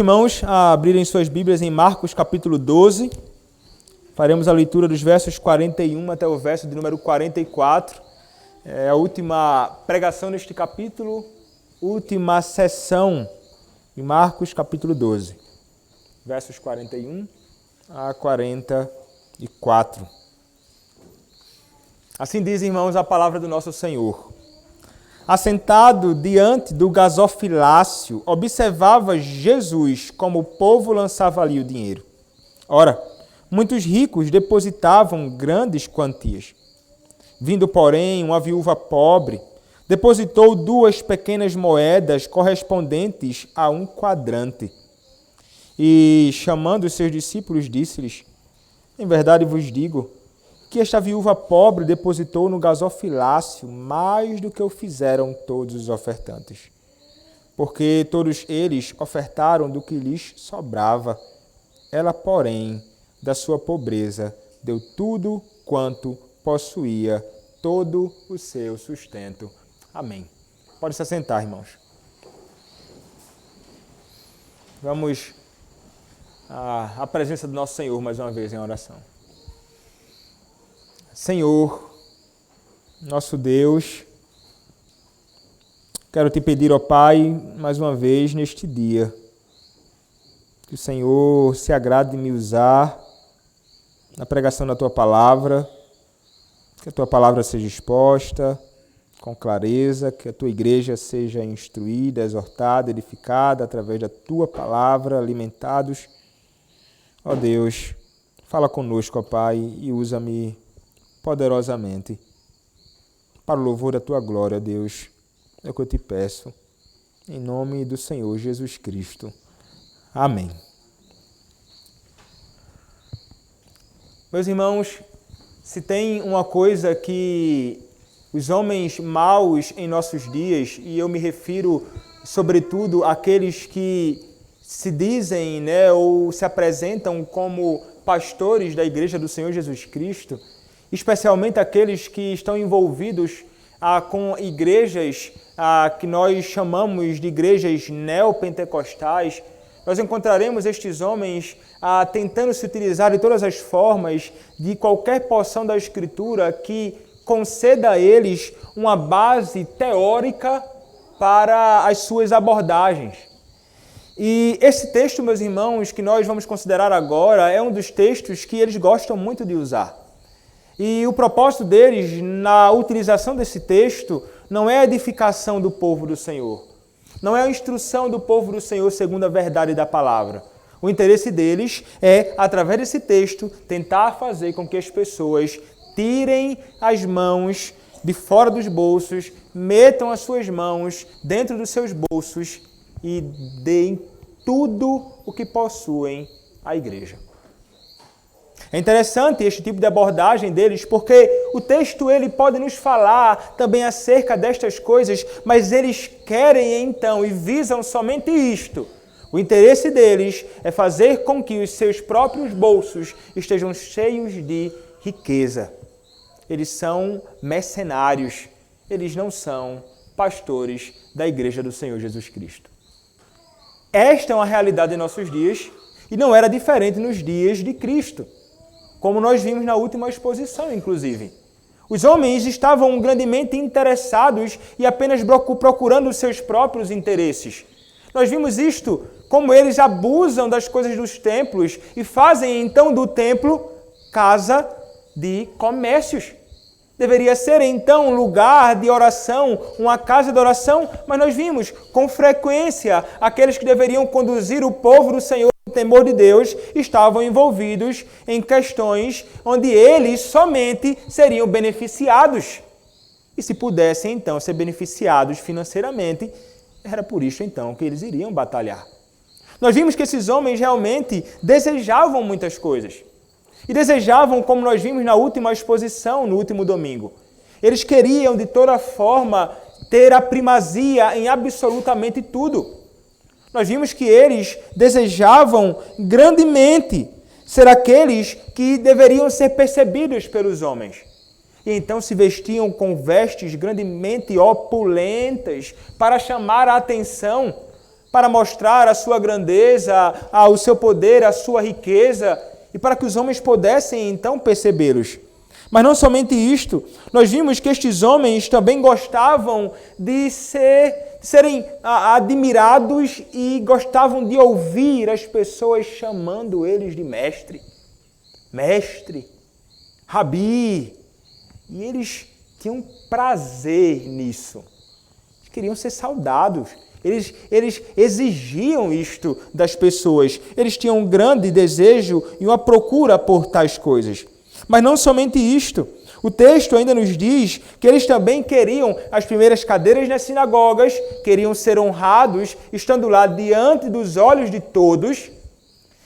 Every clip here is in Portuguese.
Irmãos, a abrirem suas Bíblias em Marcos capítulo 12, faremos a leitura dos versos 41 até o verso de número 44. É a última pregação neste capítulo, última sessão em Marcos capítulo 12, versos 41 a 44. Assim diz, irmãos, a palavra do nosso Senhor. Assentado diante do gasofilácio, observava Jesus como o povo lançava ali o dinheiro. Ora, muitos ricos depositavam grandes quantias. Vindo, porém, uma viúva pobre, depositou 2 pequenas moedas correspondentes a 1 quadrante. E, chamando os seus discípulos, disse-lhes: em verdade vos digo que esta viúva pobre depositou no gasofilácio mais do que o fizeram todos os ofertantes. Porque todos eles ofertaram do que lhes sobrava. Ela, porém, da sua pobreza, deu tudo quanto possuía, todo o seu sustento. Amém. Pode se assentar, irmãos. Vamos à presença do nosso Senhor mais uma vez em oração. Senhor, nosso Deus, quero te pedir, ó Pai, mais uma vez neste dia, que o Senhor se agrade de me usar na pregação da Tua Palavra, que a Tua Palavra seja exposta com clareza, que a Tua Igreja seja instruída, exortada, edificada através da Tua Palavra, alimentados. Ó Deus, fala conosco, ó Pai, e usa-me poderosamente, para o louvor da Tua glória, Deus, é o que eu te peço, em nome do Senhor Jesus Cristo. Amém. Meus irmãos, se tem uma coisa que os homens maus em nossos dias, e eu me refiro sobretudo àqueles que se dizem, ou se apresentam como pastores da Igreja do Senhor Jesus Cristo, especialmente aqueles que estão envolvidos com igrejas que nós chamamos de igrejas neopentecostais, nós encontraremos estes homens tentando se utilizar de todas as formas de qualquer porção da Escritura que conceda a eles uma base teórica para as suas abordagens. E esse texto, meus irmãos, que nós vamos considerar agora, é um dos textos que eles gostam muito de usar. E o propósito deles, na utilização desse texto, não é a edificação do povo do Senhor. Não é a instrução do povo do Senhor segundo a verdade da palavra. O interesse deles é, através desse texto, tentar fazer com que as pessoas tirem as mãos de fora dos bolsos, metam as suas mãos dentro dos seus bolsos e deem tudo o que possuem à igreja. É interessante este tipo de abordagem deles, porque o texto ele pode nos falar também acerca destas coisas, mas eles querem então e visam somente isto. O interesse deles é fazer com que os seus próprios bolsos estejam cheios de riqueza. Eles são mercenários, eles não são pastores da Igreja do Senhor Jesus Cristo. Esta é uma realidade em nossos dias e não era diferente nos dias de Cristo, como nós vimos na última exposição, inclusive. Os homens estavam grandemente interessados e apenas procurando os seus próprios interesses. Nós vimos isto, como eles abusam das coisas dos templos e fazem então do templo casa de comércios. Deveria ser então um lugar de oração, uma casa de oração, mas nós vimos com frequência aqueles que deveriam conduzir o povo do Senhor no temor de Deus estavam envolvidos em questões onde eles somente seriam beneficiados. E se pudessem então ser beneficiados financeiramente, era por isso então que eles iriam batalhar. Nós vimos que esses homens realmente desejavam muitas coisas. E desejavam, como nós vimos na última exposição, no último domingo. Eles queriam, de toda forma, ter a primazia em absolutamente tudo. Nós vimos que eles desejavam grandemente ser aqueles que deveriam ser percebidos pelos homens. E então se vestiam com vestes grandemente opulentas para chamar a atenção, para mostrar a sua grandeza, o seu poder, a sua riqueza, e para que os homens pudessem então percebê-los. Mas não somente isto, nós vimos que estes homens também gostavam de serem admirados e gostavam de ouvir as pessoas chamando eles de mestre, rabi. E eles tinham prazer nisso. Eles queriam ser saudados. Eles exigiam isto das pessoas. Eles tinham um grande desejo e uma procura por tais coisas. Mas não somente isto. O texto ainda nos diz que eles também queriam as primeiras cadeiras nas sinagogas, queriam ser honrados, estando lá diante dos olhos de todos,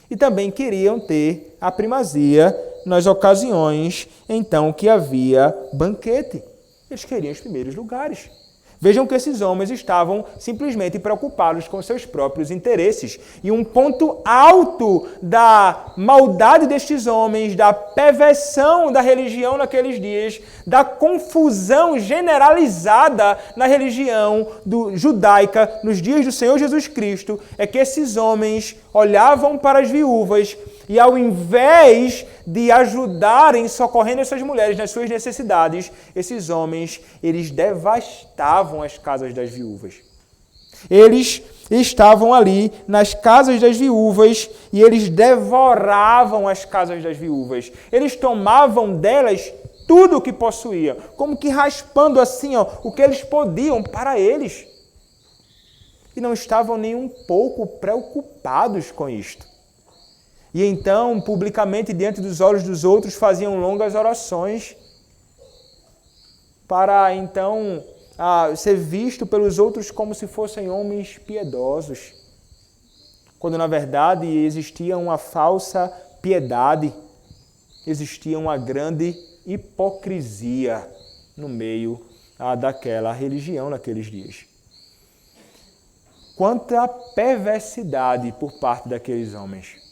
e também queriam ter a primazia nas ocasiões, então, que havia banquete. Eles queriam os primeiros lugares. Vejam que esses homens estavam simplesmente preocupados com seus próprios interesses. E um ponto alto da maldade destes homens, da perversão da religião naqueles dias, da confusão generalizada na religião judaica nos dias do Senhor Jesus Cristo, é que esses homens olhavam para as viúvas e, ao invés de ajudarem, socorrendo essas mulheres nas suas necessidades, esses homens, eles devastavam as casas das viúvas. Eles estavam ali nas casas das viúvas e eles devoravam as casas das viúvas. Eles tomavam delas tudo o que possuíam, como que raspando assim o que eles podiam para eles. E não estavam nem um pouco preocupados com isto. E então, publicamente, diante dos olhos dos outros, faziam longas orações para, então, ser visto pelos outros como se fossem homens piedosos. Quando, na verdade, existia uma falsa piedade, existia uma grande hipocrisia no meio daquela religião naqueles dias. Quanta perversidade por parte daqueles homens.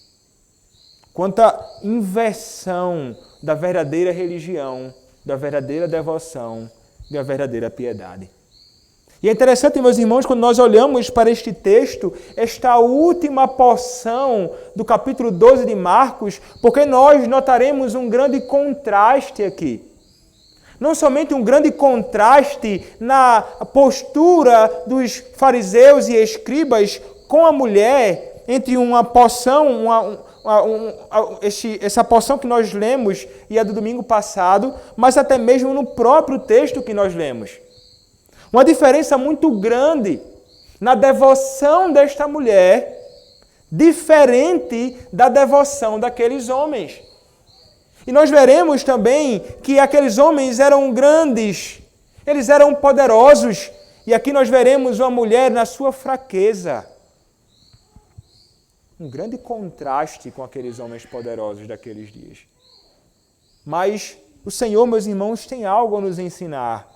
Quanta inversão da verdadeira religião, da verdadeira devoção, da verdadeira piedade. E é interessante, meus irmãos, quando nós olhamos para este texto, esta última porção do capítulo 12 de Marcos, porque nós notaremos um grande contraste aqui. Não somente um grande contraste na postura dos fariseus e escribas com a mulher, entre uma porção, essa porção que nós lemos e a do domingo passado, mas até mesmo no próprio texto que nós lemos. Uma diferença muito grande na devoção desta mulher, diferente da devoção daqueles homens. E nós veremos também que aqueles homens eram grandes, eles eram poderosos, e aqui nós veremos uma mulher na sua fraqueza. Um grande contraste com aqueles homens poderosos daqueles dias. Mas o Senhor, meus irmãos, tem algo a nos ensinar.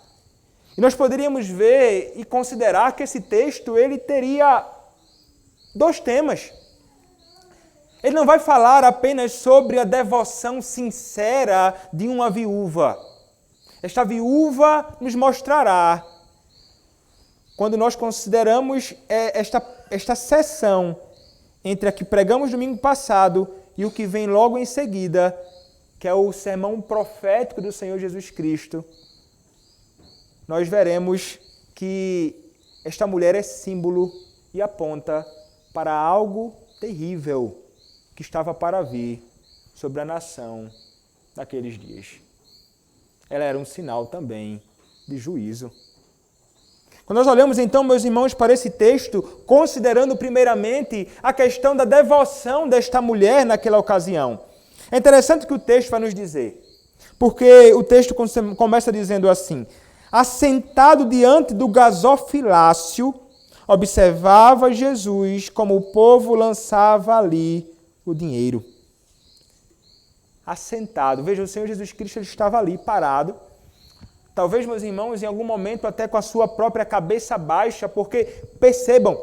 E nós poderíamos ver e considerar que esse texto ele teria dois temas. Ele não vai falar apenas sobre a devoção sincera de uma viúva. Esta viúva nos mostrará, quando nós consideramos esta sessão entre a que pregamos domingo passado e o que vem logo em seguida, que é o sermão profético do Senhor Jesus Cristo, nós veremos que esta mulher é símbolo e aponta para algo terrível que estava para vir sobre a nação naqueles dias. Ela era um sinal também de juízo. Quando nós olhamos então, meus irmãos, para esse texto, considerando primeiramente a questão da devoção desta mulher naquela ocasião, é interessante o que o texto vai nos dizer, porque o texto começa dizendo assim: assentado diante do gasofilácio, observava Jesus como o povo lançava ali o dinheiro. Assentado. Veja, o Senhor Jesus Cristo ele estava ali, parado. Talvez, meus irmãos, em algum momento até com a sua própria cabeça baixa, porque, percebam,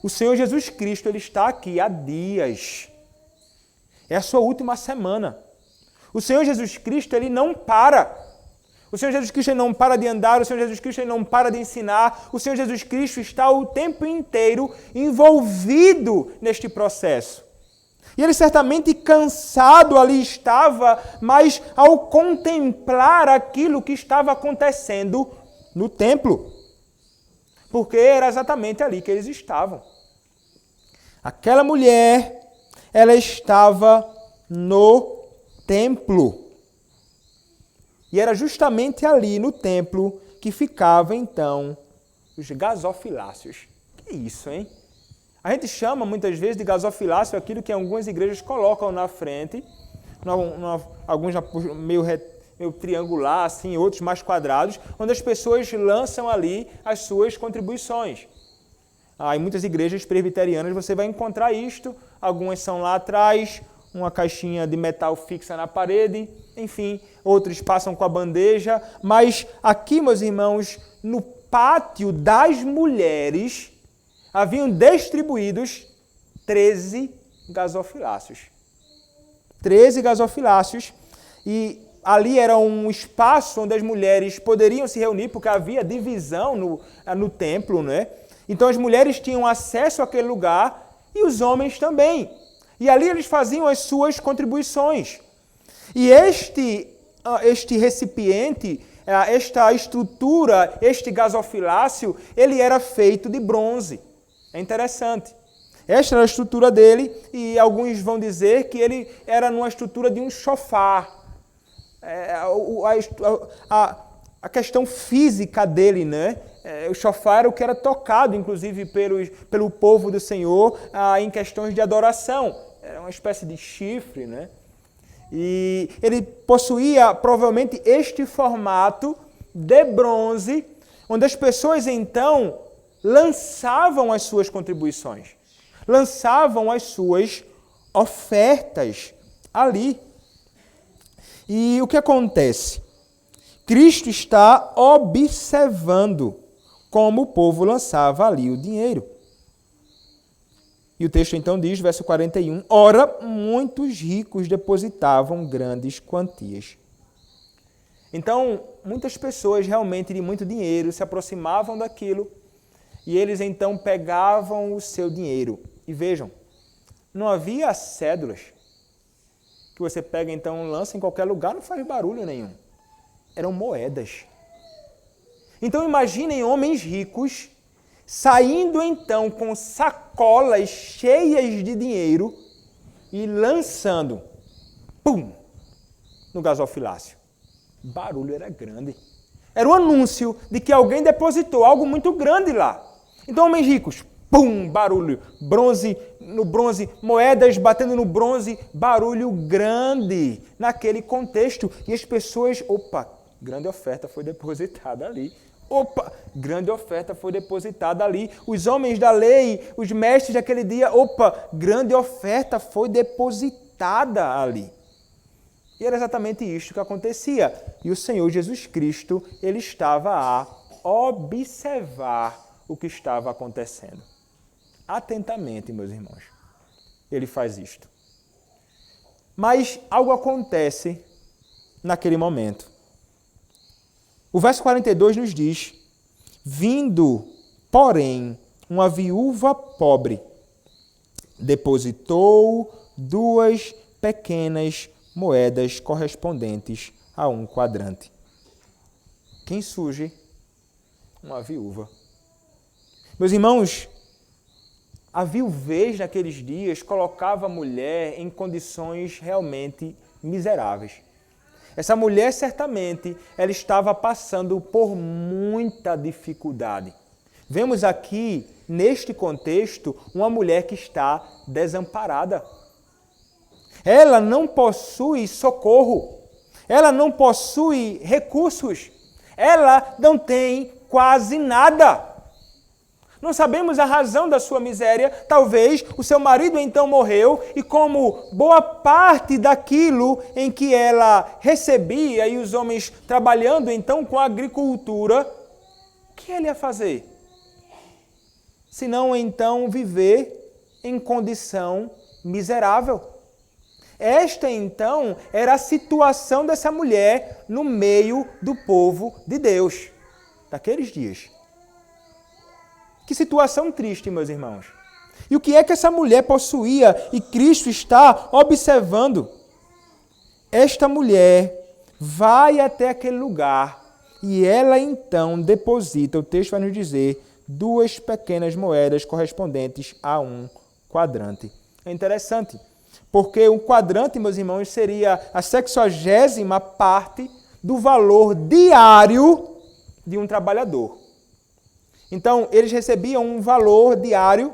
o Senhor Jesus Cristo ele está aqui há dias. É a sua última semana. O Senhor Jesus Cristo ele não para. O Senhor Jesus Cristo não para de andar, o Senhor Jesus Cristo não para de ensinar, o Senhor Jesus Cristo está o tempo inteiro envolvido neste processo. E ele certamente cansado ali estava, mas ao contemplar aquilo que estava acontecendo no templo, porque era exatamente ali que eles estavam. Aquela mulher, ela estava no templo. E era justamente ali no templo que ficava, então, os gasofiláceos. Que isso, hein? A gente chama, muitas vezes, de gasofilácio aquilo que algumas igrejas colocam na frente, alguns meio triangular, assim, outros mais quadrados, onde as pessoas lançam ali as suas contribuições. Em muitas igrejas presbiterianas você vai encontrar isto, algumas são lá atrás, uma caixinha de metal fixa na parede, enfim, outros passam com a bandeja, mas aqui, meus irmãos, no pátio das mulheres, haviam distribuídos 13 gasofiláceos. 13 gasofiláceos, e ali era um espaço onde as mulheres poderiam se reunir, porque havia divisão no templo, né? Então as mulheres tinham acesso àquele lugar e os homens também. E ali eles faziam as suas contribuições. E este recipiente, esta estrutura, este gasofilácio, ele era feito de bronze. É interessante. Esta era a estrutura dele e alguns vão dizer que ele era numa estrutura de um chofar. A questão física dele, né? O chofar era o que era tocado, inclusive, pelo povo do Senhor em questões de adoração. Era uma espécie de chifre, né? E ele possuía, provavelmente, este formato de bronze, onde as pessoas, então, lançavam as suas contribuições, lançavam as suas ofertas ali. E o que acontece? Cristo está observando como o povo lançava ali o dinheiro. E o texto então diz, verso 41, ora, muitos ricos depositavam grandes quantias. Então, muitas pessoas realmente de muito dinheiro se aproximavam daquilo e eles então pegavam o seu dinheiro. E vejam, não havia cédulas que você pega então, lança em qualquer lugar, não faz barulho nenhum. Eram moedas. Então imaginem homens ricos saindo então com sacolas cheias de dinheiro e lançando, pum, no gasofilácio. O barulho era grande. Era um anúncio de que alguém depositou algo muito grande lá. Então homens ricos, pum, barulho, bronze no bronze, moedas batendo no bronze, barulho grande naquele contexto. E as pessoas, opa, grande oferta foi depositada ali. Opa, grande oferta foi depositada ali. Os homens da lei, os mestres daquele dia, opa, grande oferta foi depositada ali. E era exatamente isto que acontecia. E o Senhor Jesus Cristo, ele estava a observar o que estava acontecendo. Atentamente, meus irmãos. Ele faz isto. Mas algo acontece naquele momento. O verso 42 nos diz, vindo, porém, uma viúva pobre, depositou 2 pequenas moedas correspondentes a 1 quadrante. Quem surge? Uma viúva. Meus irmãos, a viuvez naqueles dias colocava a mulher em condições realmente miseráveis. Essa mulher, certamente, ela estava passando por muita dificuldade. Vemos aqui, neste contexto, uma mulher que está desamparada. Ela não possui socorro. Ela não possui recursos. Ela não tem quase nada. Não sabemos a razão da sua miséria. Talvez o seu marido então morreu e como boa parte daquilo em que ela recebia e os homens trabalhando então com a agricultura, o que ela ia fazer? Se não então viver em condição miserável. Esta, então, era a situação dessa mulher no meio do povo de Deus, daqueles dias. Que situação triste, meus irmãos. E o que é que essa mulher possuía e Cristo está observando? Esta mulher vai até aquele lugar e ela então deposita, o texto vai nos dizer, 2 pequenas moedas correspondentes a um quadrante. É interessante, porque um quadrante, meus irmãos, seria a 60ª parte do valor diário de um trabalhador. Então, eles recebiam um valor diário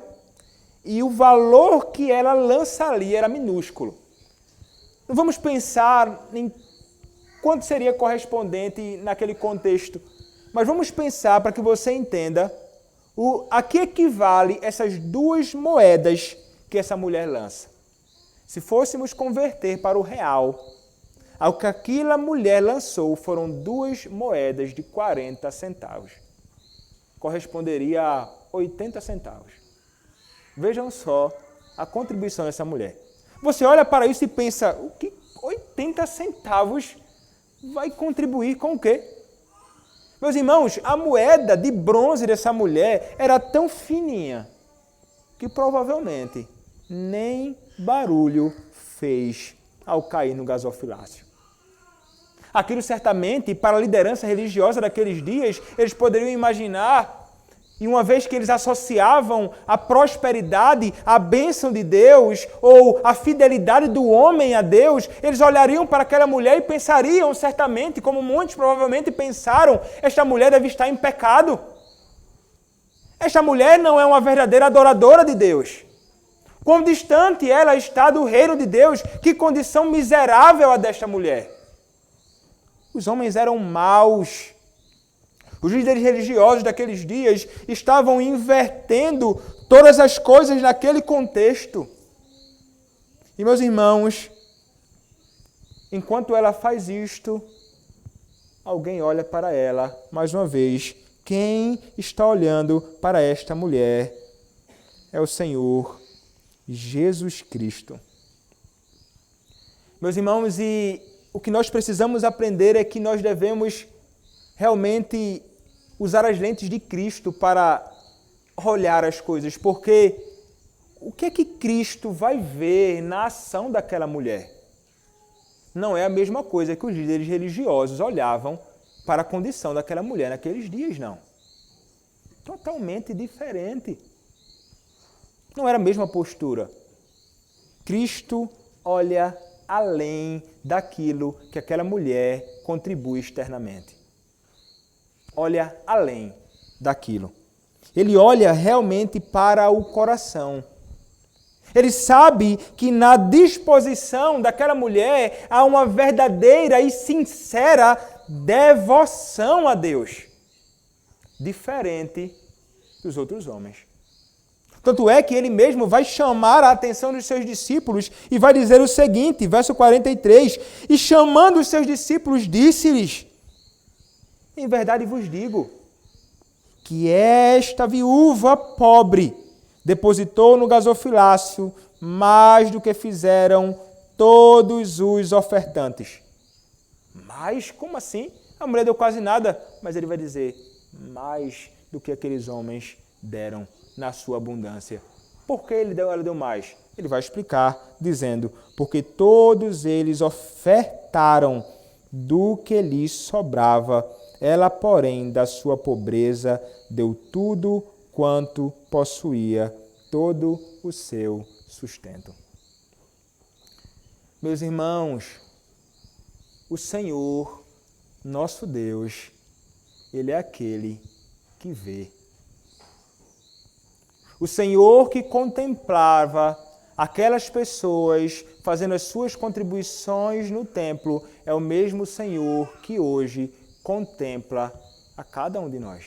e o valor que ela lança ali era minúsculo. Não vamos pensar em quanto seria correspondente naquele contexto, mas vamos pensar para que você entenda a que equivale essas 2 moedas que essa mulher lança. Se fôssemos converter para o real, ao que aquela mulher lançou foram 2 moedas de 40 centavos. Corresponderia a 80 centavos. Vejam só a contribuição dessa mulher. Você olha para isso e pensa, o que 80 centavos vai contribuir com o quê? Meus irmãos, a moeda de bronze dessa mulher era tão fininha que provavelmente nem barulho fez ao cair no gasofilácio. Aquilo certamente, para a liderança religiosa daqueles dias, eles poderiam imaginar, e uma vez que eles associavam a prosperidade, a bênção de Deus, ou a fidelidade do homem a Deus, eles olhariam para aquela mulher e pensariam, certamente, como muitos provavelmente pensaram, esta mulher deve estar em pecado. Esta mulher não é uma verdadeira adoradora de Deus. Quão distante ela está do reino de Deus, que condição miserável a desta mulher. Os homens eram maus. Os líderes religiosos daqueles dias estavam invertendo todas as coisas naquele contexto. E, meus irmãos, enquanto ela faz isto, alguém olha para ela, mais uma vez. Quem está olhando para esta mulher é o Senhor Jesus Cristo. Meus irmãos, e o que nós precisamos aprender é que nós devemos realmente usar as lentes de Cristo para olhar as coisas, porque o que é que Cristo vai ver na ação daquela mulher? Não é a mesma coisa que os líderes religiosos olhavam para a condição daquela mulher naqueles dias, não. Totalmente diferente. Não era a mesma postura. Cristo olha além daquilo que aquela mulher contribui externamente. Olha além daquilo. Ele olha realmente para o coração. Ele sabe que na disposição daquela mulher há uma verdadeira e sincera devoção a Deus, diferente dos outros homens. Tanto é que ele mesmo vai chamar a atenção dos seus discípulos e vai dizer o seguinte, verso 43, e chamando os seus discípulos, disse-lhes, em verdade vos digo, que esta viúva pobre depositou no gasofilácio mais do que fizeram todos os ofertantes. Mas, como assim? A mulher deu quase nada, mas ele vai dizer, mais do que aqueles homens deram na sua abundância. Por que ela deu mais? Ele vai explicar, dizendo, porque todos eles ofertaram do que lhes sobrava. Ela, porém, da sua pobreza, deu tudo quanto possuía, todo o seu sustento. Meus irmãos, o Senhor, nosso Deus, Ele é aquele que vê. O Senhor que contemplava aquelas pessoas fazendo as suas contribuições no templo é o mesmo Senhor que hoje contempla a cada um de nós.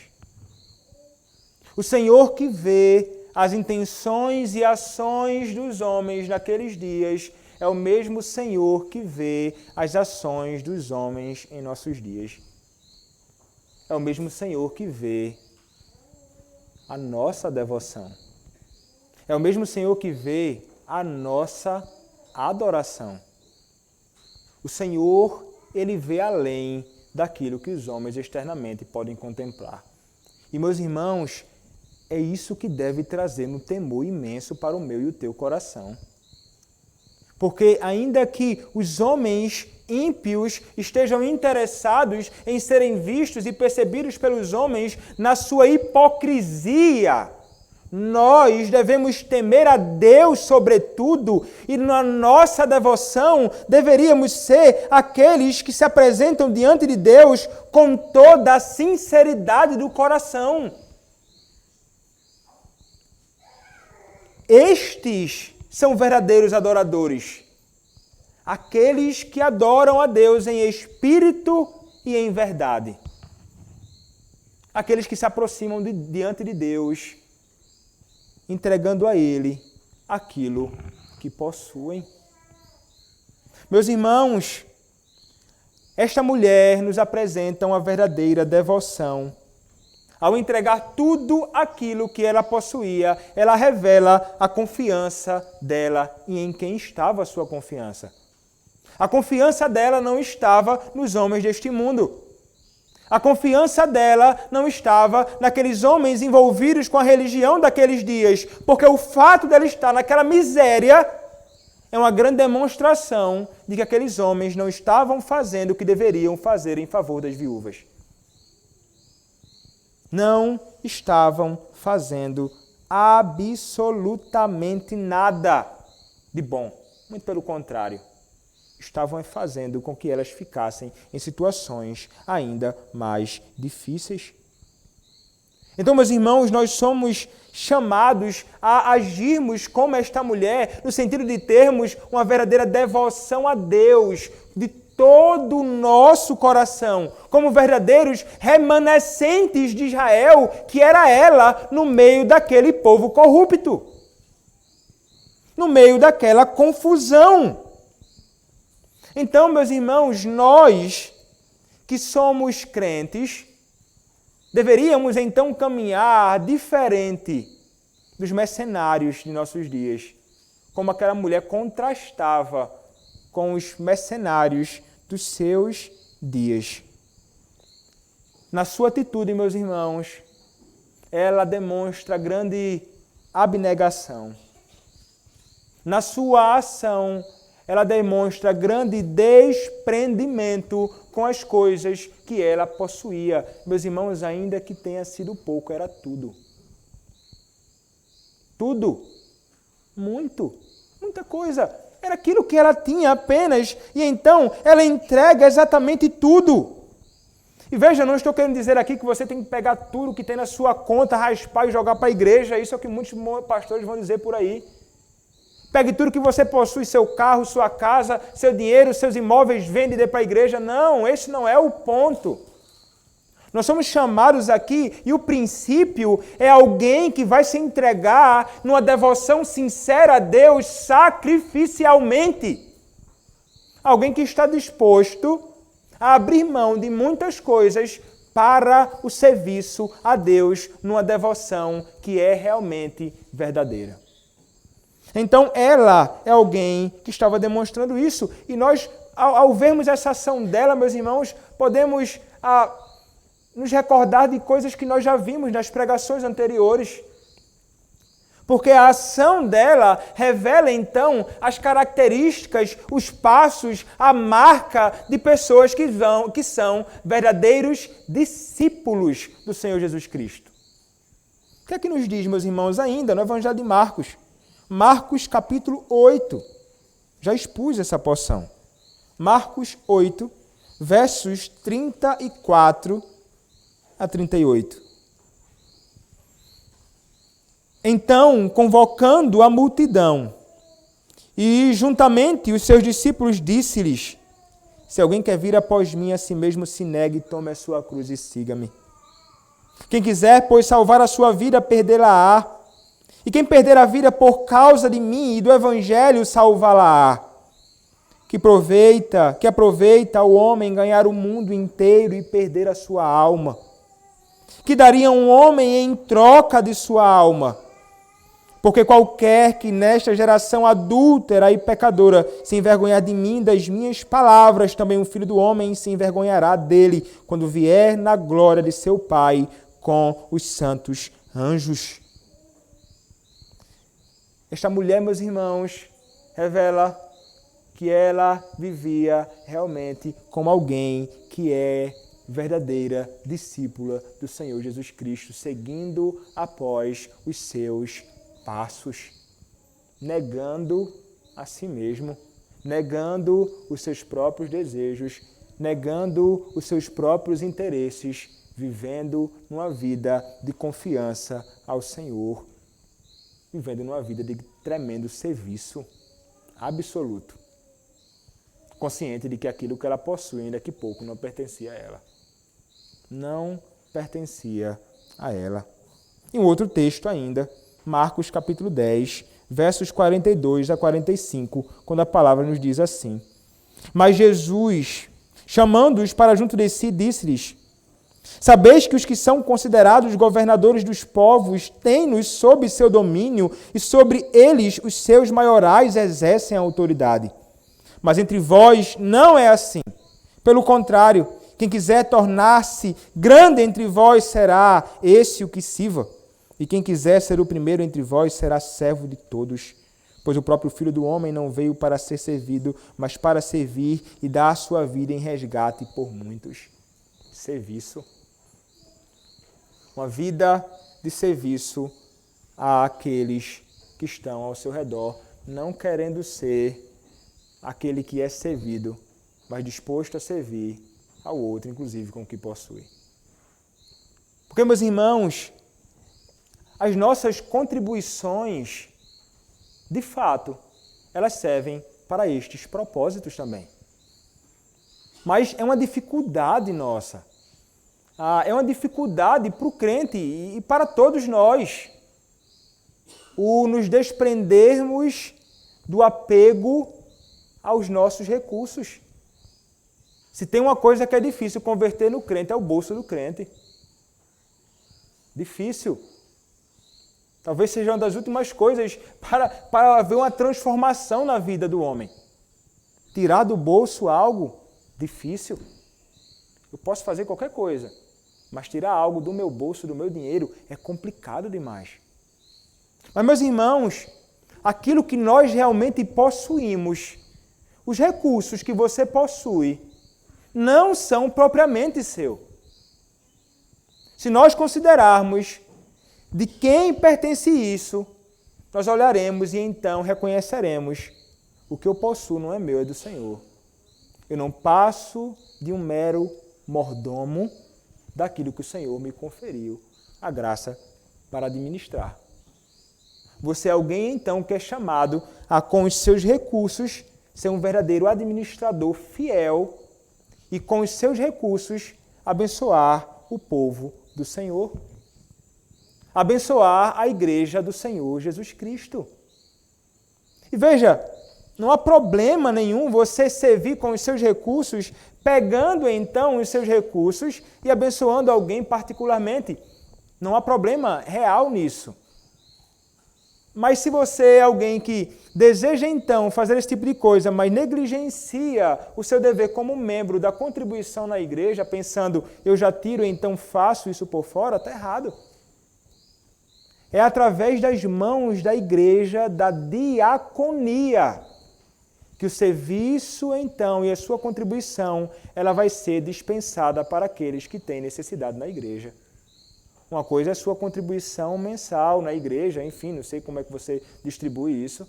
O Senhor que vê as intenções e ações dos homens naqueles dias é o mesmo Senhor que vê as ações dos homens em nossos dias. É o mesmo Senhor que vê a nossa devoção. É o mesmo Senhor que vê a nossa adoração. O Senhor, Ele vê além daquilo que os homens externamente podem contemplar. E, meus irmãos, é isso que deve trazer um temor imenso para o meu e o teu coração. Porque ainda que os homens ímpios estejam interessados em serem vistos e percebidos pelos homens na sua hipocrisia, nós devemos temer a Deus sobretudo e na nossa devoção deveríamos ser aqueles que se apresentam diante de Deus com toda a sinceridade do coração. Estes são verdadeiros adoradores, aqueles que adoram a Deus em espírito e em verdade. Aqueles que se aproximam diante de Deus, entregando a Ele aquilo que possuem. Meus irmãos, esta mulher nos apresenta uma verdadeira devoção. Ao entregar tudo aquilo que ela possuía, ela revela a confiança dela e em quem estava a sua confiança. A confiança dela não estava nos homens deste mundo. A confiança dela não estava naqueles homens envolvidos com a religião daqueles dias, porque o fato dela estar naquela miséria é uma grande demonstração de que aqueles homens não estavam fazendo o que deveriam fazer em favor das viúvas. Não estavam fazendo absolutamente nada de bom. Muito pelo contrário. Estavam fazendo com que elas ficassem em situações ainda mais difíceis. Então, meus irmãos, nós somos chamados a agirmos como esta mulher, no sentido de termos uma verdadeira devoção a Deus, de todo o nosso coração, como verdadeiros remanescentes de Israel, que era ela no meio daquele povo corrupto, no meio daquela confusão. Então, meus irmãos, nós que somos crentes, deveríamos então caminhar diferente dos mercenários de nossos dias, como aquela mulher contrastava com os mercenários dos seus dias. Na sua atitude, meus irmãos, ela demonstra grande abnegação. Na sua ação, ela demonstra grande desprendimento com as coisas que ela possuía. Meus irmãos, ainda que tenha sido pouco, era tudo. Tudo. Muita coisa. Era aquilo que ela tinha apenas. E então, ela entrega exatamente tudo. E veja, não estou querendo dizer aqui que você tem que pegar tudo que tem na sua conta, raspar e jogar para a igreja. Isso é o que muitos pastores vão dizer por aí. Pegue tudo que você possui, seu carro, sua casa, seu dinheiro, seus imóveis, vende e dê para a igreja. Não, esse não é o ponto. Nós somos chamados aqui e o princípio é alguém que vai se entregar numa devoção sincera a Deus sacrificialmente. Alguém que está disposto a abrir mão de muitas coisas para o serviço a Deus numa devoção que é realmente verdadeira. Então, ela é alguém que estava demonstrando isso. E nós, ao vermos essa ação dela, meus irmãos, podemos nos recordar de coisas que nós já vimos nas pregações anteriores. Porque a ação dela revela, então, as características, os passos, a marca de pessoas que são verdadeiros discípulos do Senhor Jesus Cristo. O que é que nos diz, meus irmãos, ainda no Evangelho de Marcos? Marcos capítulo 8. Já expus essa porção. Marcos 8, versos 34 a 38. Então, convocando a multidão, e juntamente os seus discípulos, disse-lhes: se alguém quer vir após mim, a si mesmo se negue, tome a sua cruz e siga-me. Quem quiser, pois, salvar a sua vida, perdê-la-á. E quem perder a vida por causa de mim e do Evangelho, salvá-la-á. Que aproveita o homem ganhar o mundo inteiro e perder a sua alma. Que daria um homem em troca de sua alma? Porque qualquer que nesta geração adúltera e pecadora se envergonhar de mim, das minhas palavras, também o Filho do Homem se envergonhará dele, quando vier na glória de seu Pai com os santos anjos. Esta mulher, meus irmãos, revela que ela vivia realmente como alguém que é verdadeira discípula do Senhor Jesus Cristo, seguindo após os seus passos, negando a si mesmo, negando os seus próprios desejos, negando os seus próprios interesses, vivendo numa vida de confiança ao Senhor, vivendo numa vida de tremendo serviço absoluto, consciente de que aquilo que ela possui, ainda que pouco, não pertencia a ela. Não pertencia a ela. Em outro texto ainda, Marcos capítulo 10, versos 42 a 45, quando a palavra nos diz assim: Mas Jesus, chamando-os para junto de si, disse-lhes: Sabeis que os que são considerados governadores dos povos têm-nos sob seu domínio e sobre eles os seus maiorais exercem a autoridade. Mas entre vós não é assim. Pelo contrário, quem quiser tornar-se grande entre vós será esse o que sirva. E quem quiser ser o primeiro entre vós será servo de todos. Pois o próprio Filho do Homem não veio para ser servido, mas para servir e dar a sua vida em resgate por muitos. Serviço. Uma vida de serviço àqueles que estão ao seu redor, não querendo ser aquele que é servido, mas disposto a servir ao outro, inclusive com o que possui. Porque, meus irmãos, as nossas contribuições, de fato, elas servem para estes propósitos também. Mas é uma dificuldade nossa. É uma dificuldade para o crente e para todos nós o nos desprendermos do apego aos nossos recursos. Se tem uma coisa que é difícil converter no crente, é o bolso do crente. Difícil. Talvez seja uma das últimas coisas para haver uma transformação na vida do homem. Tirar do bolso algo difícil. Eu posso fazer qualquer coisa, mas tirar algo do meu bolso, do meu dinheiro, é complicado demais. Mas, meus irmãos, aquilo que nós realmente possuímos, os recursos que você possui, não são propriamente seu. Se nós considerarmos de quem pertence isso, nós olharemos e então reconheceremos: o que eu possuo não é meu, é do Senhor. Eu não passo de um mero mordomo daquilo que o Senhor me conferiu a graça para administrar. Você é alguém, então, que é chamado a, com os seus recursos, ser um verdadeiro administrador fiel e, com os seus recursos, abençoar o povo do Senhor. Abençoar a igreja do Senhor Jesus Cristo. E veja, não há problema nenhum você servir com os seus recursos, pegando então os seus recursos e abençoando alguém particularmente. Não há problema real nisso. Mas se você é alguém que deseja então fazer esse tipo de coisa, mas negligencia o seu dever como membro da contribuição na igreja, pensando, eu já tiro, então faço isso por fora, está errado. É através das mãos da igreja, da diaconia, que o serviço, então, e a sua contribuição, ela vai ser dispensada para aqueles que têm necessidade na igreja. Uma coisa é a sua contribuição mensal na igreja, enfim, não sei como é que você distribui isso.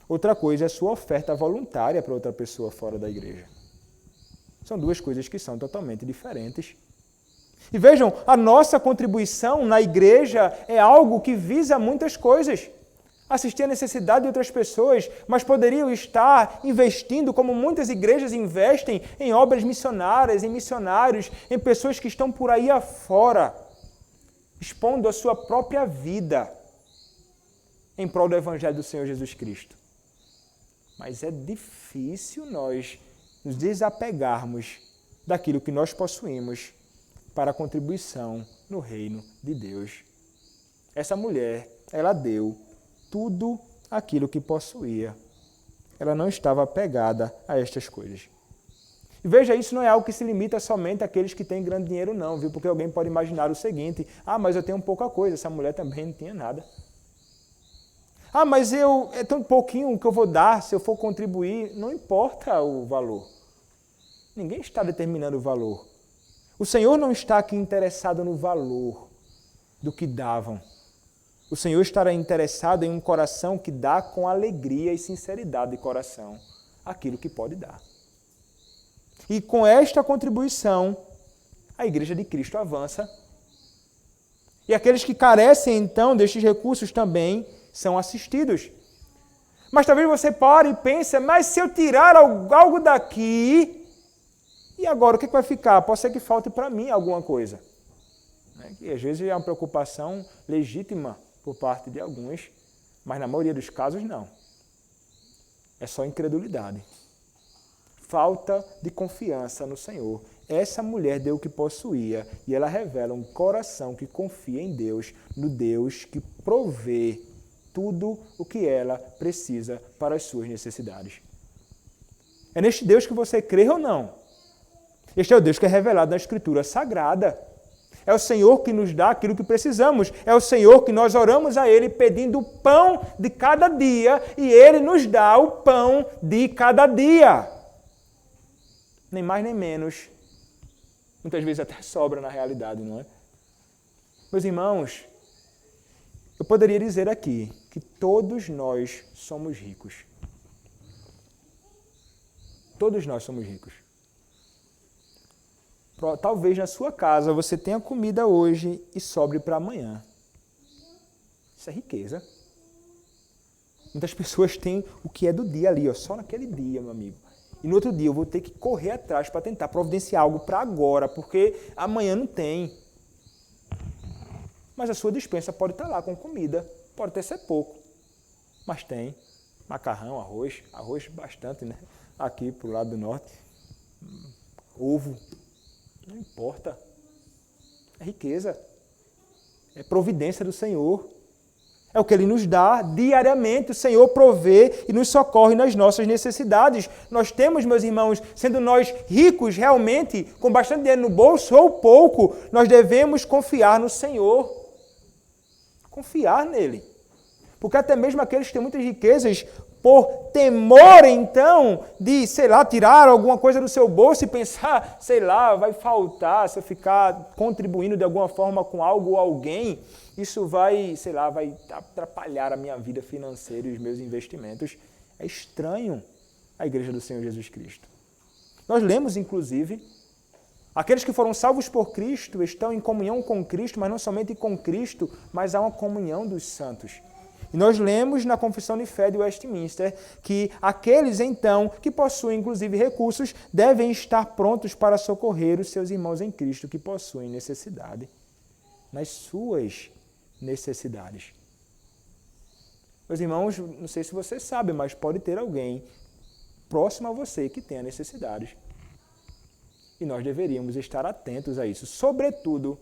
Outra coisa é a sua oferta voluntária para outra pessoa fora da igreja. São duas coisas que são totalmente diferentes. E vejam, a nossa contribuição na igreja é algo que visa muitas coisas. Assistir à necessidade de outras pessoas, mas poderiam estar investindo, como muitas igrejas investem, em obras missionárias, em missionários, em pessoas que estão por aí afora, expondo a sua própria vida em prol do Evangelho do Senhor Jesus Cristo. Mas é difícil nós nos desapegarmos daquilo que nós possuímos para a contribuição no reino de Deus. Essa mulher, ela deu tudo aquilo que possuía. Ela não estava apegada a estas coisas. E veja, isso não é algo que se limita somente àqueles que têm grande dinheiro não, viu? Porque alguém pode imaginar o seguinte: mas eu tenho pouca coisa, essa mulher também não tinha nada. Mas é tão pouquinho que eu vou dar, se eu for contribuir, não importa o valor. Ninguém está determinando o valor. O Senhor não está aqui interessado no valor do que davam. O Senhor estará interessado em um coração que dá com alegria e sinceridade de coração aquilo que pode dar. E com esta contribuição, a Igreja de Cristo avança. E aqueles que carecem, então, destes recursos também são assistidos. Mas talvez você pare e pense: mas se eu tirar algo daqui, e agora o que vai ficar? Pode ser que falte para mim alguma coisa. E às vezes é uma preocupação legítima por parte de alguns, mas na maioria dos casos não. É só incredulidade. Falta de confiança no Senhor. Essa mulher deu o que possuía e ela revela um coração que confia em Deus, no Deus que provê tudo o que ela precisa para as suas necessidades. É neste Deus que você crê ou não? Este é o Deus que é revelado na Escritura Sagrada. É o Senhor que nos dá aquilo que precisamos. É o Senhor que nós oramos a Ele pedindo o pão de cada dia e Ele nos dá o pão de cada dia. Nem mais nem menos. Muitas vezes até sobra na realidade, não é? Meus irmãos, eu poderia dizer aqui que todos nós somos ricos. Todos nós somos ricos. Talvez na sua casa você tenha comida hoje e sobre para amanhã. Isso é riqueza. Muitas pessoas têm o que é do dia ali, só naquele dia, meu amigo. E no outro dia eu vou ter que correr atrás para tentar providenciar algo para agora, porque amanhã não tem. Mas a sua despensa pode estar lá com comida, pode até ser pouco, mas tem macarrão, arroz bastante, né? Aqui para o lado do norte, ovo, não importa, é riqueza, é providência do Senhor, é o que Ele nos dá diariamente. O Senhor provê e nos socorre nas nossas necessidades. Nós temos, meus irmãos, sendo nós ricos realmente, com bastante dinheiro no bolso ou pouco, nós devemos confiar no Senhor. Confiar nele. Porque até mesmo aqueles que têm muitas riquezas, por temor, então, de, tirar alguma coisa do seu bolso e pensar, vai faltar, se eu ficar contribuindo de alguma forma com algo ou alguém, isso vai atrapalhar a minha vida financeira e os meus investimentos. É estranho a Igreja do Senhor Jesus Cristo. Nós lemos, inclusive, aqueles que foram salvos por Cristo estão em comunhão com Cristo, mas não somente com Cristo, mas há uma comunhão dos santos. E nós lemos na Confissão de Fé de Westminster que aqueles, então, que possuem, inclusive, recursos, devem estar prontos para socorrer os seus irmãos em Cristo que possuem necessidade, nas suas necessidades. Meus irmãos, não sei se você sabe, mas pode ter alguém próximo a você que tenha necessidades. E nós deveríamos estar atentos a isso, sobretudo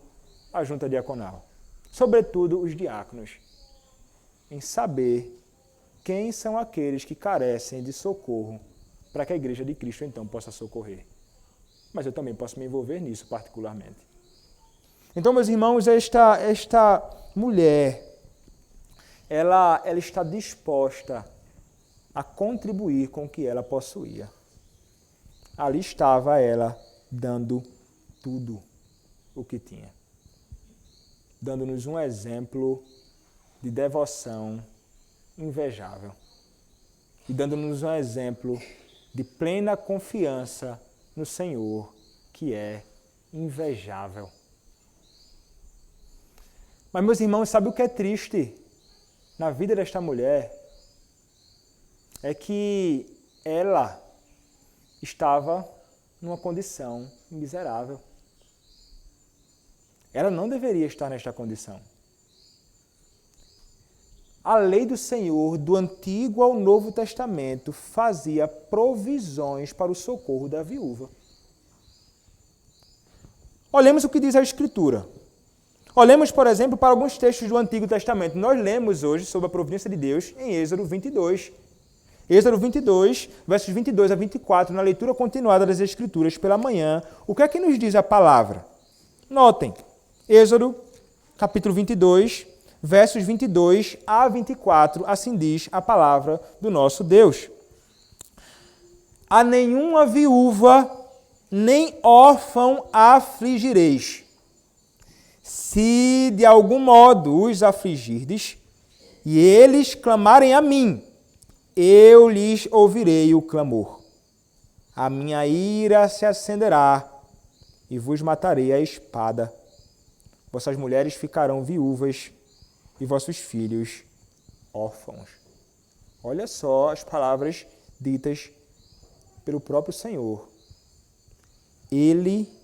a junta diaconal, sobretudo os diáconos, em saber quem são aqueles que carecem de socorro para que a Igreja de Cristo então possa socorrer. Mas eu também posso me envolver nisso particularmente. Então, meus irmãos, esta mulher, ela está disposta a contribuir com o que ela possuía. Ali estava ela dando tudo o que tinha, dando-nos um exemplo de devoção invejável e dando-nos um exemplo de plena confiança no Senhor, que é invejável. Mas, meus irmãos, sabe o que é triste na vida desta mulher? É que ela estava numa condição miserável. Ela não deveria estar nesta condição. A lei do Senhor, do Antigo ao Novo Testamento, fazia provisões para o socorro da viúva. Olhemos o que diz a Escritura. Olhemos, por exemplo, para alguns textos do Antigo Testamento. Nós lemos hoje sobre a providência de Deus em Êxodo 22. Êxodo 22, versos 22 a 24, na leitura continuada das Escrituras pela manhã, o que é que nos diz a palavra? Notem, Êxodo, capítulo 22, versos 22 a 24, assim diz a palavra do nosso Deus. A nenhuma viúva nem órfão afligireis. Se de algum modo os afligirdes, e eles clamarem a mim, eu lhes ouvirei o clamor. A minha ira se acenderá, e vos matarei a espada. Vossas mulheres ficarão viúvas, e vossos filhos órfãos. Olha só as palavras ditas pelo próprio Senhor. Ele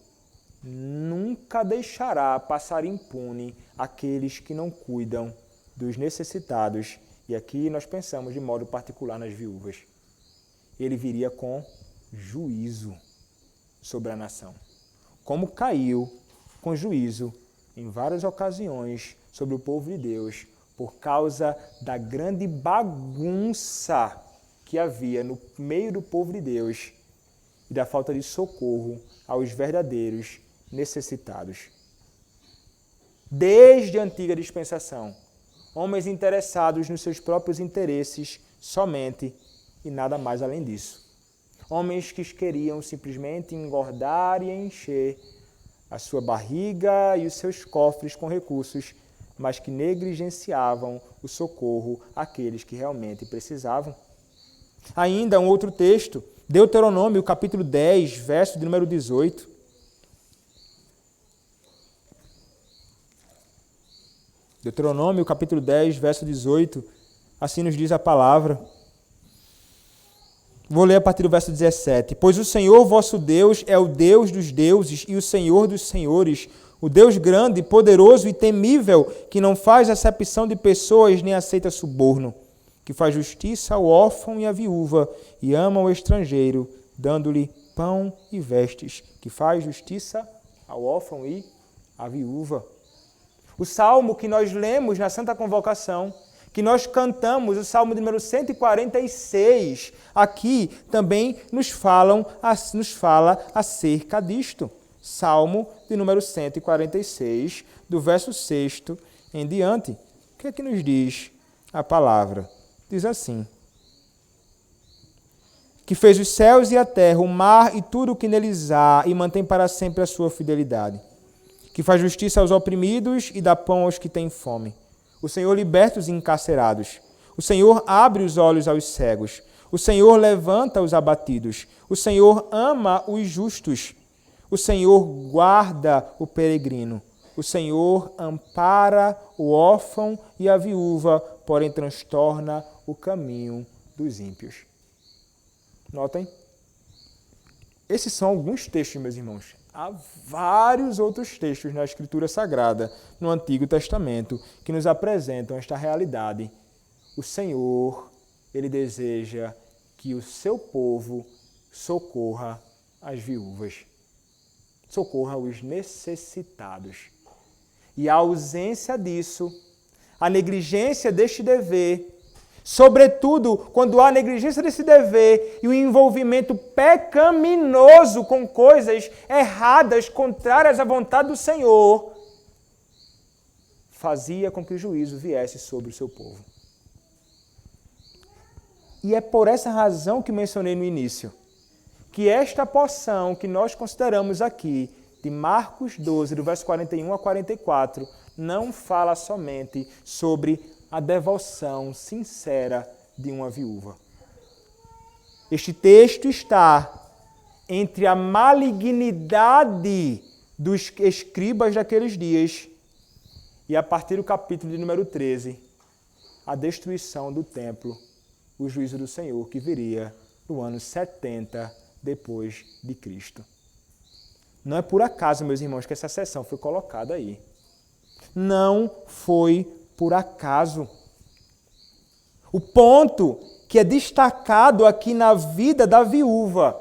nunca deixará passar impune aqueles que não cuidam dos necessitados. E aqui nós pensamos de modo particular nas viúvas. Ele viria com juízo sobre a nação. Como caiu com juízo em várias ocasiões sobre o povo de Deus, por causa da grande bagunça que havia no meio do povo de Deus e da falta de socorro aos verdadeiros necessitados. Desde a antiga dispensação, homens interessados nos seus próprios interesses somente e nada mais além disso. Homens que queriam simplesmente engordar e encher a sua barriga e os seus cofres com recursos, mas que negligenciavam o socorro àqueles que realmente precisavam. Ainda um outro texto, Deuteronômio, capítulo 10, verso de número 18. Deuteronômio, capítulo 10, verso 18, assim nos diz a palavra. Vou ler a partir do verso 17. Pois o Senhor vosso Deus é o Deus dos deuses e o Senhor dos senhores, o Deus grande, poderoso e temível, que não faz acepção de pessoas nem aceita suborno, que faz justiça ao órfão e à viúva e ama o estrangeiro, dando-lhe pão e vestes, que faz justiça ao órfão e à viúva. O salmo que nós lemos na Santa Convocação, que nós cantamos, o salmo de número 146, aqui também nos fala acerca disto. Salmo de número 146, do verso 6 em diante. O que é que nos diz a palavra? Diz assim: que fez os céus e a terra, o mar e tudo o que neles há, e mantém para sempre a sua fidelidade. Que faz justiça aos oprimidos e dá pão aos que têm fome. O Senhor liberta os encarcerados. O Senhor abre os olhos aos cegos. O Senhor levanta os abatidos. O Senhor ama os justos. O Senhor guarda o peregrino. O Senhor ampara o órfão e a viúva, porém transtorna o caminho dos ímpios. Notem? Esses são alguns textos, meus irmãos. Há vários outros textos na Escritura Sagrada, no Antigo Testamento, que nos apresentam esta realidade. O Senhor, Ele deseja que o seu povo socorra as viúvas, socorra os necessitados. E a ausência disso, a negligência deste dever, sobretudo quando há negligência desse dever e o envolvimento pecaminoso com coisas erradas, contrárias à vontade do Senhor, fazia com que o juízo viesse sobre o seu povo. E é por essa razão que mencionei no início, que esta porção que nós consideramos aqui, de Marcos 12, do verso 41 a 44, não fala somente sobre a devoção sincera de uma viúva. Este texto está entre a malignidade dos escribas daqueles dias e, a partir do capítulo de número 13, a destruição do templo, o juízo do Senhor que viria no ano 70 depois de Cristo. Não é por acaso, meus irmãos, que essa seção foi colocada aí. Não foi por acaso. O ponto que é destacado aqui na vida da viúva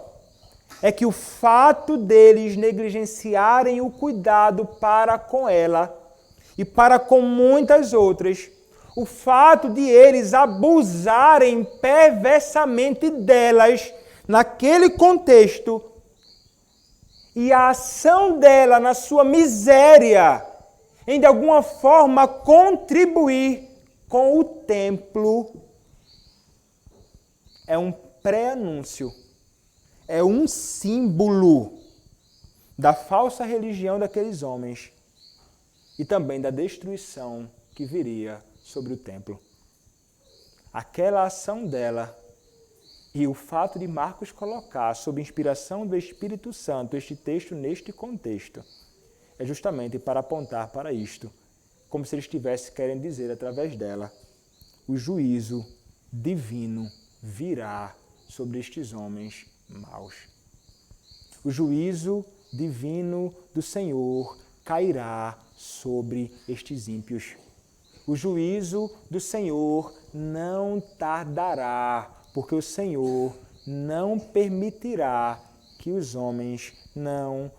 é que o fato deles negligenciarem o cuidado para com ela e para com muitas outras, o fato de eles abusarem perversamente delas naquele contexto e a ação dela na sua miséria em de alguma forma contribuir com o templo é um pré-anúncio, é um símbolo da falsa religião daqueles homens e também da destruição que viria sobre o templo. Aquela ação dela e o fato de Marcos colocar, sob inspiração do Espírito Santo, este texto neste contexto, é justamente para apontar para isto, como se ele estivesse querendo dizer através dela, o juízo divino virá sobre estes homens maus. O juízo divino do Senhor cairá sobre estes ímpios. O juízo do Senhor não tardará, porque o Senhor não permitirá que os homens não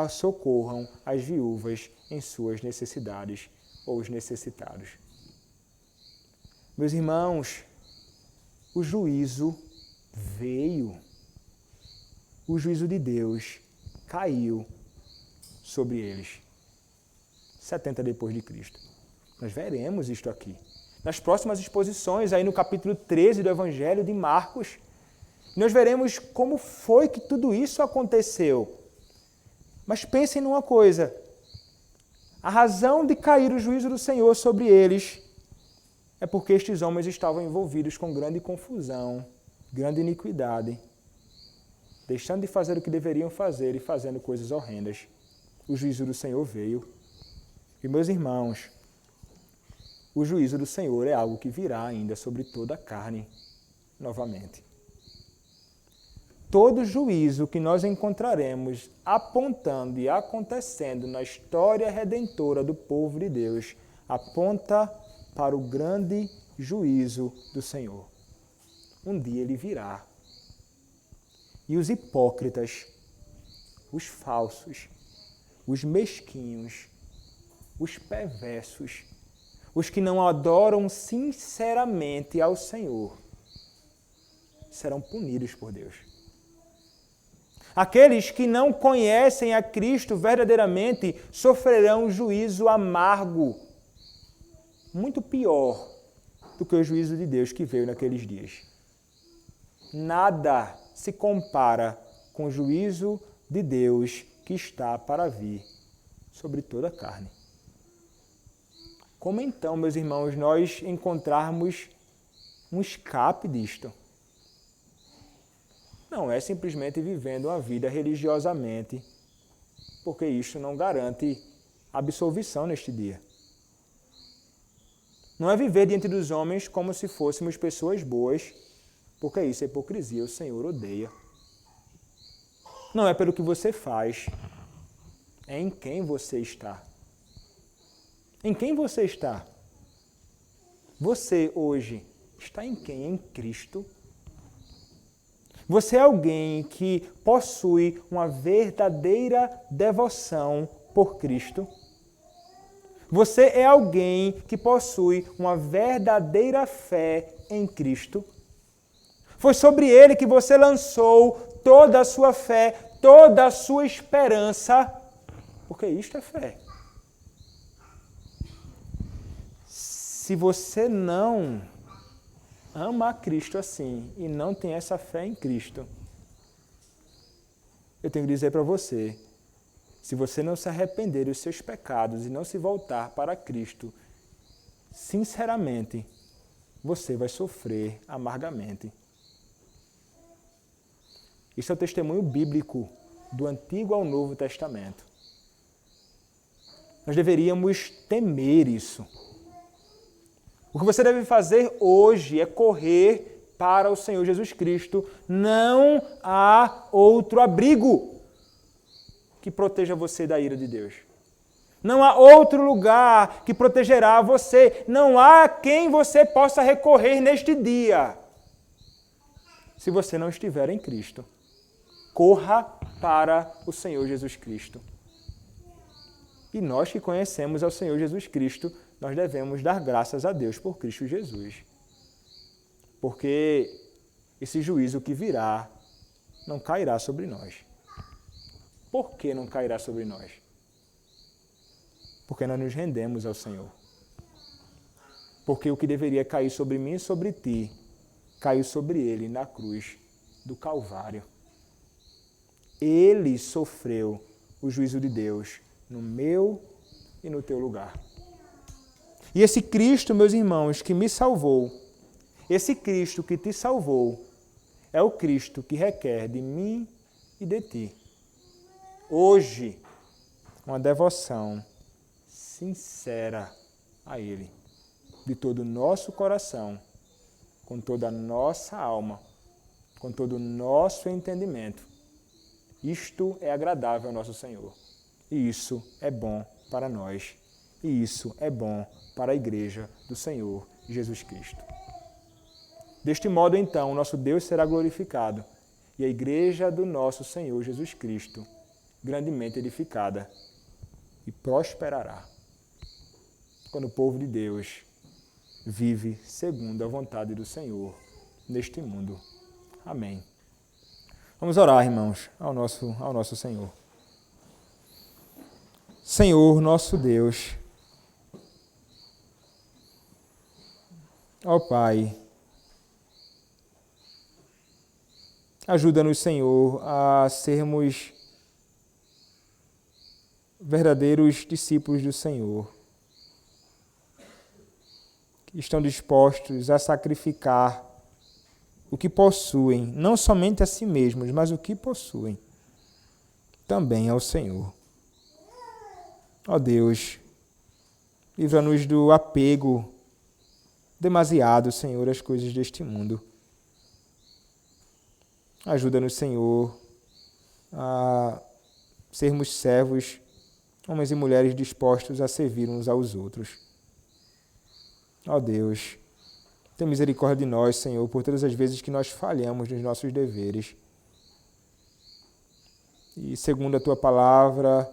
socorram as viúvas em suas necessidades ou os necessitados. Meus irmãos, o juízo veio. O juízo de Deus caiu sobre eles. 70 depois de Cristo. Nós veremos isto aqui. Nas próximas exposições, aí no capítulo 13 do Evangelho de Marcos, nós veremos como foi que tudo isso aconteceu. Mas pensem numa coisa. A razão de cair o juízo do Senhor sobre eles é porque estes homens estavam envolvidos com grande confusão, grande iniquidade, deixando de fazer o que deveriam fazer e fazendo coisas horrendas. O juízo do Senhor veio. E, meus irmãos, o juízo do Senhor é algo que virá ainda sobre toda a carne, novamente. Todo juízo que nós encontraremos apontando e acontecendo na história redentora do povo de Deus, aponta para o grande juízo do Senhor. Um dia ele virá. E os hipócritas, os falsos, os mesquinhos, os perversos, os que não adoram sinceramente ao Senhor, serão punidos por Deus. Aqueles que não conhecem a Cristo verdadeiramente sofrerão juízo amargo, muito pior do que o juízo de Deus que veio naqueles dias. Nada se compara com o juízo de Deus que está para vir sobre toda a carne. Como então, meus irmãos, nós encontrarmos um escape disto? Não é simplesmente vivendo uma vida religiosamente, porque isso não garante absolvição neste dia. Não é viver diante dos homens como se fôssemos pessoas boas, porque isso é hipocrisia, o Senhor odeia. Não é pelo que você faz, é em quem você está. Em quem você está? Você hoje está em quem? Em Cristo. Você é alguém que possui uma verdadeira devoção por Cristo. Você é alguém que possui uma verdadeira fé em Cristo. Foi sobre Ele que você lançou toda a sua fé, toda a sua esperança, porque isto é fé. Se você não ama a Cristo assim e não tem essa fé em Cristo, eu tenho que dizer para você, se você não se arrepender dos seus pecados e não se voltar para Cristo, sinceramente, você vai sofrer amargamente. Isso é o testemunho bíblico do Antigo ao Novo Testamento. Nós deveríamos temer isso. O que você deve fazer hoje é correr para o Senhor Jesus Cristo. Não há outro abrigo que proteja você da ira de Deus. Não há outro lugar que protegerá você. Não há quem você possa recorrer neste dia. Se você não estiver em Cristo, corra para o Senhor Jesus Cristo. E nós que conhecemos ao Senhor Jesus Cristo, nós devemos dar graças a Deus por Cristo Jesus. Porque esse juízo que virá não cairá sobre nós. Por que não cairá sobre nós? Porque nós nos rendemos ao Senhor. Porque o que deveria cair sobre mim e sobre ti, caiu sobre ele na cruz do Calvário. Ele sofreu o juízo de Deus no meu e no teu lugar. E esse Cristo, meus irmãos, que me salvou, esse Cristo que te salvou, é o Cristo que requer de mim e de ti. Hoje, uma devoção sincera a Ele, de todo o nosso coração, com toda a nossa alma, com todo o nosso entendimento. Isto é agradável ao nosso Senhor. E isso é bom para nós. E isso é bom para a igreja do Senhor Jesus Cristo. Deste modo, então, o nosso Deus será glorificado e a igreja do nosso Senhor Jesus Cristo, grandemente edificada, e prosperará. Quando o povo de Deus vive segundo a vontade do Senhor neste mundo. Amém. Vamos orar, irmãos, ao nosso Senhor. Senhor, nosso Deus, ó Pai, ajuda-nos, Senhor, a sermos verdadeiros discípulos do Senhor, que estão dispostos a sacrificar o que possuem, não somente a si mesmos, mas o que possuem, também ao Senhor. Ó Deus, livra-nos do apego demasiado, Senhor, às coisas deste mundo. Ajuda-nos, Senhor, a sermos servos, homens e mulheres dispostos a servir uns aos outros. Ó Deus, tem misericórdia de nós, Senhor, por todas as vezes que nós falhamos nos nossos deveres. E segundo a Tua palavra,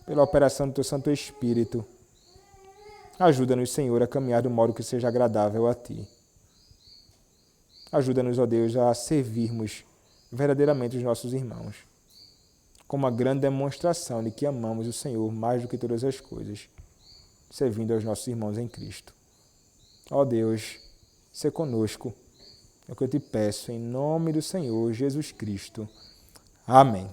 pela operação do Teu Santo Espírito, ajuda-nos, Senhor, a caminhar do modo que seja agradável a Ti. Ajuda-nos, ó Deus, a servirmos verdadeiramente os nossos irmãos, com uma grande demonstração de que amamos o Senhor mais do que todas as coisas, servindo aos nossos irmãos em Cristo. Ó Deus, sê conosco, é o que eu te peço, em nome do Senhor Jesus Cristo. Amém.